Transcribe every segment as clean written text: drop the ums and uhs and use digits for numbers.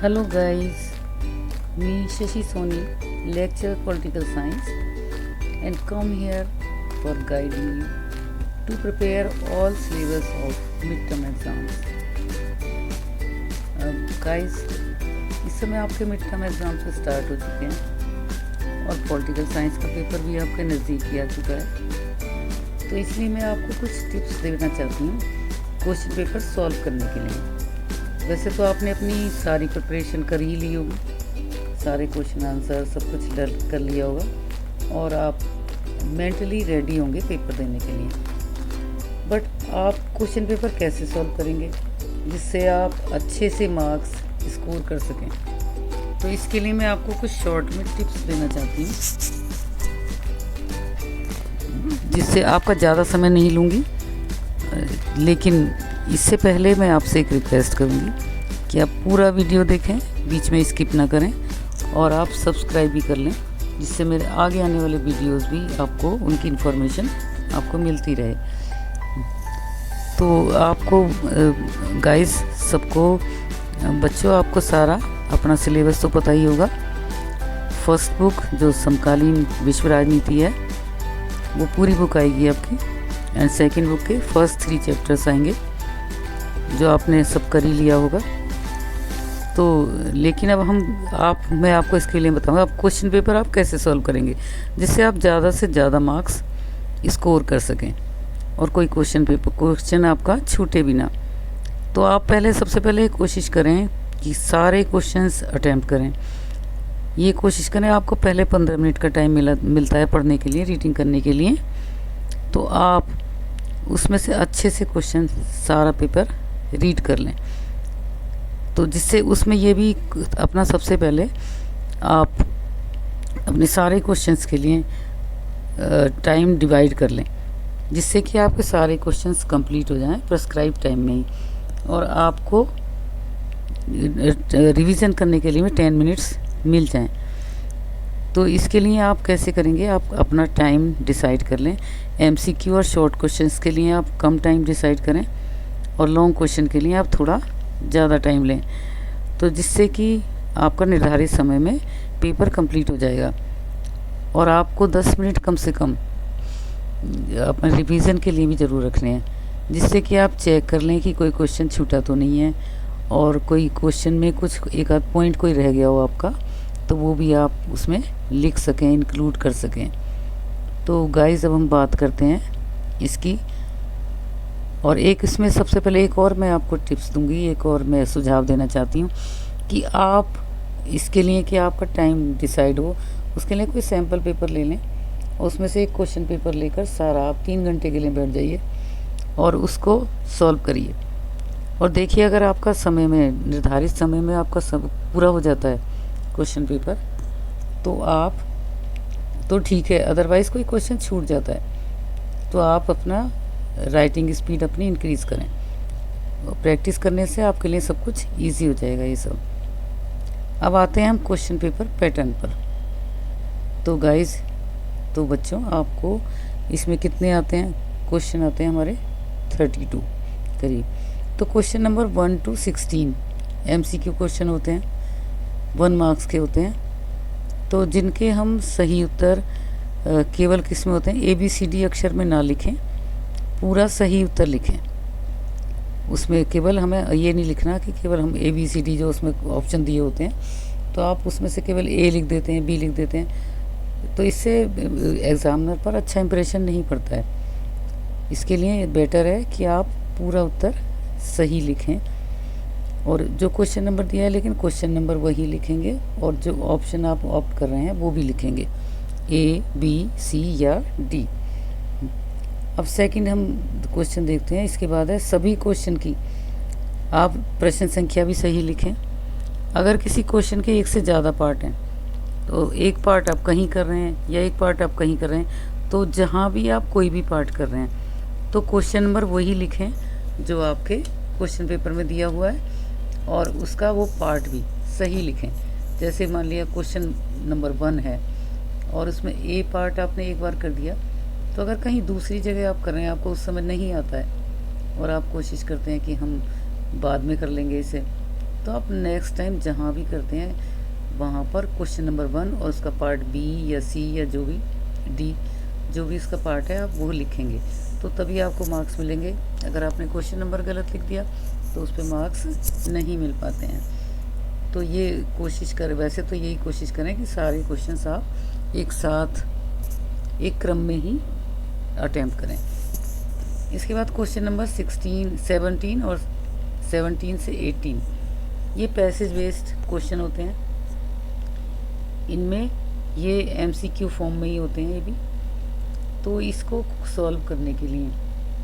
Hello guys, me Shashi Soni, lecturer political science and come here for guiding you to prepare all syllabus of midterm exams. Guys, इस समय आपके midterm exams start हो चुके हैं और political science का paper भी आपके नज़दीक ही आ चुका है, तो इसलिए मैं आपको कुछ टिप्स देना चाहती हूँ क्वेश्चन पेपर सॉल्व करने के लिए। वैसे तो आपने अपनी सारी प्रिपरेशन कर ही ली होगी, सारे क्वेश्चन आंसर सब कुछ कर लिया होगा और आप मेंटली रेडी होंगे पेपर देने के लिए। बट आप क्वेश्चन पेपर कैसे सॉल्व करेंगे जिससे आप अच्छे से मार्क्स स्कोर कर सकें? तो इसके लिए मैं आपको कुछ शॉर्ट में टिप्स देना चाहती हूँ जिससे आपका ज़्यादा समय नहीं लूँगी। लेकिन इससे पहले मैं आपसे एक रिक्वेस्ट करूँगी कि आप पूरा वीडियो देखें, बीच में स्किप ना करें और आप सब्सक्राइब भी कर लें, जिससे मेरे आगे आने वाले वीडियोस भी आपको उनकी इन्फॉर्मेशन आपको मिलती रहे। तो आपको गाइस सबको बच्चों आपको सारा अपना सिलेबस तो पता ही होगा। फर्स्ट बुक जो समकालीन विश्व राजनीति है वो पूरी बुक आएगी आपकी, एंड सेकंड बुक के फर्स्ट 3 चैप्टर्स आएंगे जो आपने सब कर ही लिया होगा। तो लेकिन अब मैं आपको इसके लिए बताऊंगा आप क्वेश्चन पेपर आप कैसे सॉल्व करेंगे जिससे आप ज़्यादा से ज़्यादा मार्क्स स्कोर कर सकें और कोई क्वेश्चन आपका छूटे भी ना। तो आप सबसे पहले कोशिश करें कि सारे क्वेश्चंस अटैम्प्ट करें। ये कोशिश करें, आपको पहले 15 मिनट का टाइम मिलता है पढ़ने के लिए, रीडिंग करने के लिए, तो आप उसमें से अच्छे से क्वेश्चन सारा पेपर रीड कर लें। तो जिससे उसमें ये भी अपना सबसे पहले आप अपने सारे क्वेश्चंस के लिए टाइम डिवाइड कर लें, जिससे कि आपके सारे क्वेश्चंस कंप्लीट हो जाएं प्रेस्क्राइब टाइम में ही, और आपको रिवीजन करने के लिए में 10 मिनट्स मिल जाएं। तो इसके लिए आप कैसे करेंगे, आप अपना टाइम डिसाइड कर लें। एमसीक्यू और शॉर्ट क्वेश्चंस के लिए आप कम टाइम डिसाइड करें और लॉन्ग क्वेश्चन के लिए आप थोड़ा ज़्यादा टाइम लें, तो जिससे कि आपका निर्धारित समय में पेपर कंप्लीट हो जाएगा और आपको 10 मिनट कम से कम अपने रिवीजन के लिए भी ज़रूर रखने हैं, जिससे कि आप चेक कर लें कि कोई क्वेश्चन छूटा तो नहीं है और कोई क्वेश्चन में कुछ एक आध पॉइंट कोई रह गया हो आपका, तो वो भी आप उसमें लिख सकें, इंक्लूड कर सकें। तो गाइस अब हम बात करते हैं इसकी, और एक इसमें सबसे पहले एक और मैं आपको टिप्स दूंगी, एक और मैं सुझाव देना चाहती हूँ कि आप इसके लिए कि आपका टाइम डिसाइड हो, उसके लिए कोई सैम्पल पेपर ले लें, उसमें से एक क्वेश्चन पेपर लेकर सारा आप 3 घंटे के लिए बैठ जाइए और उसको सॉल्व करिए। और देखिए अगर आपका समय में निर्धारित समय में आपका सब पूरा हो जाता है क्वेश्चन पेपर तो ठीक है, अदरवाइज़ कोई क्वेश्चन छूट जाता है तो आप अपना राइटिंग स्पीड अपनी इंक्रीज़ करें। प्रैक्टिस करने से आपके लिए सब कुछ इजी हो जाएगा ये सब। अब आते हैं हम क्वेश्चन पेपर पैटर्न पर। तो गाइस, तो बच्चों आपको इसमें कितने आते हैं क्वेश्चन? आते हैं हमारे 32 करीब। तो question number 1 to 16 MCQ question होते हैं, 1 मार्क्स के होते हैं। तो जिनके हम सही उत्तर केवल किस में होते हैं, ABCD अक्षर में ना लिखें, पूरा सही उत्तर लिखें। उसमें केवल हमें ये नहीं लिखना कि केवल हम ABCD जो उसमें ऑप्शन दिए होते हैं तो आप उसमें से केवल A लिख देते हैं, B लिख देते हैं, तो इससे एग्ज़ामिनर पर अच्छा इंप्रेशन नहीं पड़ता है। इसके लिए बेटर है कि आप पूरा उत्तर सही लिखें और जो क्वेश्चन नंबर दिया है लेकिन क्वेश्चन नंबर वही लिखेंगे और जो ऑप्शन आप ऑप्ट कर रहे हैं वो भी लिखेंगे, A, B, C या D। अब सेकंड हम क्वेश्चन देखते हैं। इसके बाद है सभी क्वेश्चन की आप प्रश्न संख्या भी सही लिखें। अगर किसी क्वेश्चन के एक से ज़्यादा पार्ट हैं तो एक पार्ट आप कहीं कर रहे हैं या एक पार्ट आप कहीं कर रहे हैं, तो जहाँ भी आप कोई भी पार्ट कर रहे हैं तो क्वेश्चन नंबर वही लिखें जो आपके क्वेश्चन पेपर में दिया हुआ है और उसका वो पार्ट भी सही लिखें। जैसे मान लिया क्वेश्चन नंबर 1 है और उसमें A पार्ट आपने एक बार कर दिया, तो अगर कहीं दूसरी जगह आप कर रहे हैं, आपको उस समय नहीं आता है और आप कोशिश करते हैं कि हम बाद में कर लेंगे इसे, तो आप नेक्स्ट टाइम जहाँ भी करते हैं वहाँ पर क्वेश्चन नंबर 1 और उसका पार्ट बी या सी या जो भी डी जो भी इसका पार्ट है आप वो लिखेंगे, तो तभी आपको मार्क्स मिलेंगे। अगर आपने क्वेश्चन नंबर गलत लिख दिया तो उस पर मार्क्स नहीं मिल पाते हैं। तो ये कोशिश करें, वैसे तो यही कोशिश करें कि सारे क्वेश्चंस आप एक साथ एक क्रम में ही अटैम्प्ट करें। इसके बाद क्वेश्चन नंबर 17 और 17 से 18 ये पैसेज बेस्ड क्वेश्चन होते हैं। इनमें ये एमसीक्यू फॉर्म में ही होते हैं ये भी। तो इसको सॉल्व करने के लिए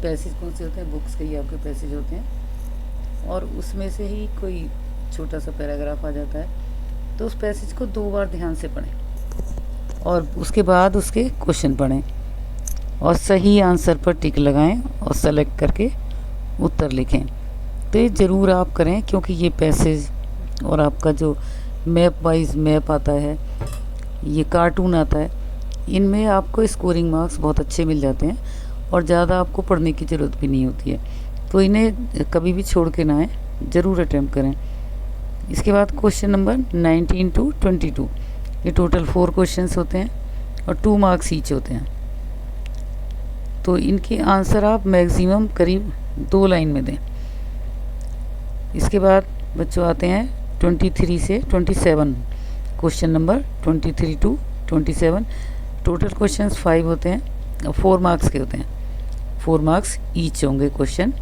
पैसेज कौन से होते हैं, बुक्स के ही आपके पैसेज होते हैं और उसमें से ही कोई छोटा सा पैराग्राफ आ जाता है। तो उस पैसेज को 2 बार ध्यान से पढ़ें और उसके बाद उसके क्वेश्चन पढ़ें और सही आंसर पर टिक लगाएं और सेलेक्ट करके उत्तर लिखें। तो ये ज़रूर आप करें, क्योंकि ये पैसेज और आपका जो मैप वाइज मैप आता है, ये कार्टून आता है, इनमें आपको स्कोरिंग मार्क्स बहुत अच्छे मिल जाते हैं और ज़्यादा आपको पढ़ने की ज़रूरत भी नहीं होती है। तो इन्हें कभी भी छोड़ के ना आए, ज़रूर अटैम्प्ट करें। इसके बाद क्वेश्चन नंबर 19 to 22 ये टोटल 4 क्वेश्चंस होते हैं और 2 मार्क्स ईच होते हैं। तो इनके आंसर आप मैक्सिमम करीब 2 लाइन में दें। इसके बाद बच्चों आते हैं 23 से 27, question number 23 to 27 total questions 5 होते हैं और 4 मार्क्स के होते हैं। 4 मार्क्स ईच होंगे क्वेश्चन,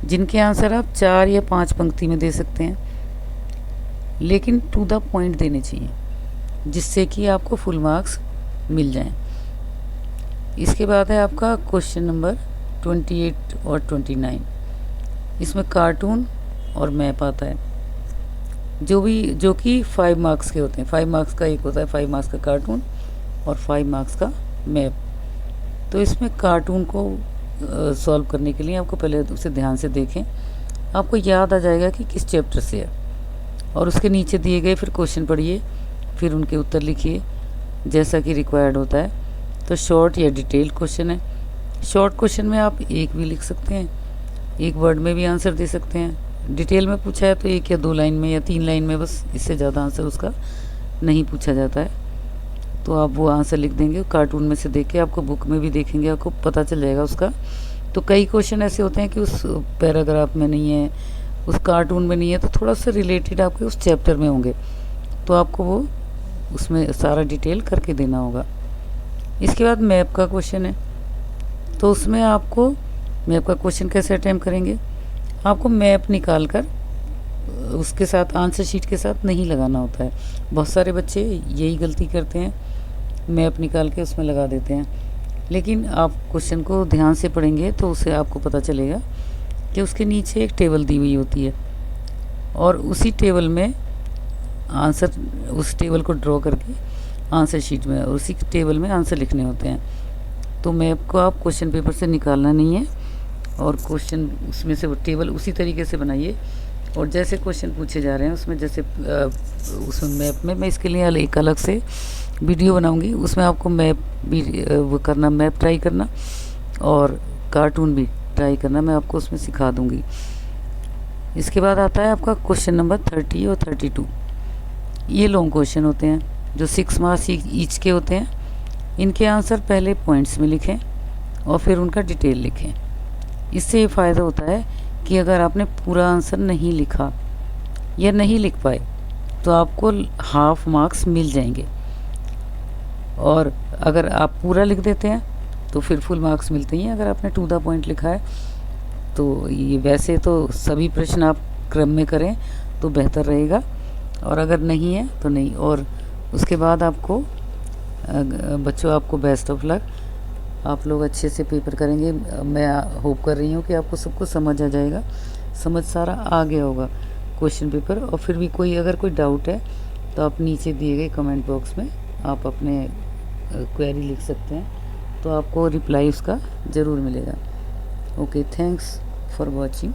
जिनके आंसर आप 4 या 5 पंक्ति में दे सकते हैं, लेकिन टू द पॉइंट देने चाहिए जिससे कि आपको फुल मार्क्स मिल जाएं। इसके बाद है आपका क्वेश्चन नंबर 28 और 29। इसमें कार्टून और मैप आता है जो कि 5 मार्क्स के होते हैं। 5 मार्क्स का एक होता है, 5 मार्क्स का कार्टून और 5 मार्क्स का मैप। तो इसमें कार्टून को सॉल्व करने के लिए आपको पहले उसे ध्यान से देखें, आपको याद आ जाएगा कि किस चैप्टर से है और उसके नीचे दिए गए फिर क्वेश्चन पढ़िए, फिर उनके उत्तर लिखिए जैसा कि रिक्वायर्ड होता है। तो शॉर्ट या डिटेल क्वेश्चन है। शॉर्ट क्वेश्चन में आप एक भी लिख सकते हैं, एक वर्ड में भी आंसर दे सकते हैं। डिटेल में पूछा है तो 1 या 2 लाइन में या 3 लाइन में, बस इससे ज़्यादा आंसर उसका नहीं पूछा जाता है। तो आप वो आंसर लिख देंगे। कार्टून में से देख के आपको बुक में भी देखेंगे, आपको पता चल जाएगा उसका। तो कई क्वेश्चन ऐसे होते हैं कि उस पैराग्राफ में नहीं है, उस कार्टून में नहीं है, तो थोड़ा सा रिलेटेड आपके उस चैप्टर में होंगे, तो आपको वो उसमें सारा डिटेल करके देना होगा। इसके बाद मैप का क्वेश्चन है, तो उसमें आपको मैप का क्वेश्चन कैसे अटैम्प्ट करेंगे, आपको मैप निकाल कर उसके साथ आंसर शीट के साथ नहीं लगाना होता है। बहुत सारे बच्चे यही गलती करते हैं, मैप निकाल के उसमें लगा देते हैं। लेकिन आप क्वेश्चन को ध्यान से पढ़ेंगे तो उससे आपको पता चलेगा कि उसके नीचे एक टेबल दी हुई होती है और उसी टेबल में आंसर, उस टेबल को ड्रॉ करके आंसर शीट में और उसी टेबल में आंसर लिखने होते हैं। तो मैप को आप क्वेश्चन पेपर से निकालना नहीं है और क्वेश्चन उसमें से वो टेबल उसी तरीके से बनाइए और जैसे क्वेश्चन पूछे जा रहे हैं उसमें जैसे उसमें मैप में, मैं इसके लिए एक अलग से वीडियो बनाऊंगी, उसमें आपको मैप भी वो करना, मैप ट्राई करना और कार्टून भी ट्राई करना, मैं आपको उसमें सिखा दूंगी। इसके बाद आता है आपका क्वेश्चन नंबर 30 और 32। ये लॉन्ग क्वेश्चन होते हैं जो 6 मार्क्स ईच के होते हैं। इनके आंसर पहले पॉइंट्स में लिखें और फिर उनका डिटेल लिखें। इससे ये फ़ायदा होता है कि अगर आपने पूरा आंसर नहीं लिखा या नहीं लिख पाए तो आपको हाफ मार्क्स मिल जाएंगे, और अगर आप पूरा लिख देते हैं तो फिर फुल मार्क्स मिलते हैं अगर आपने टू द पॉइंट लिखा है। तो ये वैसे तो सभी प्रश्न आप क्रम में करें तो बेहतर रहेगा, और अगर नहीं है तो नहीं। और उसके बाद आपको बच्चों आपको बेस्ट ऑफ लक, आप लोग अच्छे से पेपर करेंगे। मैं होप कर रही हूँ कि आपको सबको समझ आ जाएगा, समझ सारा आ गया होगा क्वेश्चन पेपर। और फिर भी कोई अगर कोई डाउट है तो आप नीचे दिए गए कमेंट बॉक्स में आप अपने क्वेरी लिख सकते हैं, तो आपको रिप्लाई उसका ज़रूर मिलेगा। Okay, thanks for watching.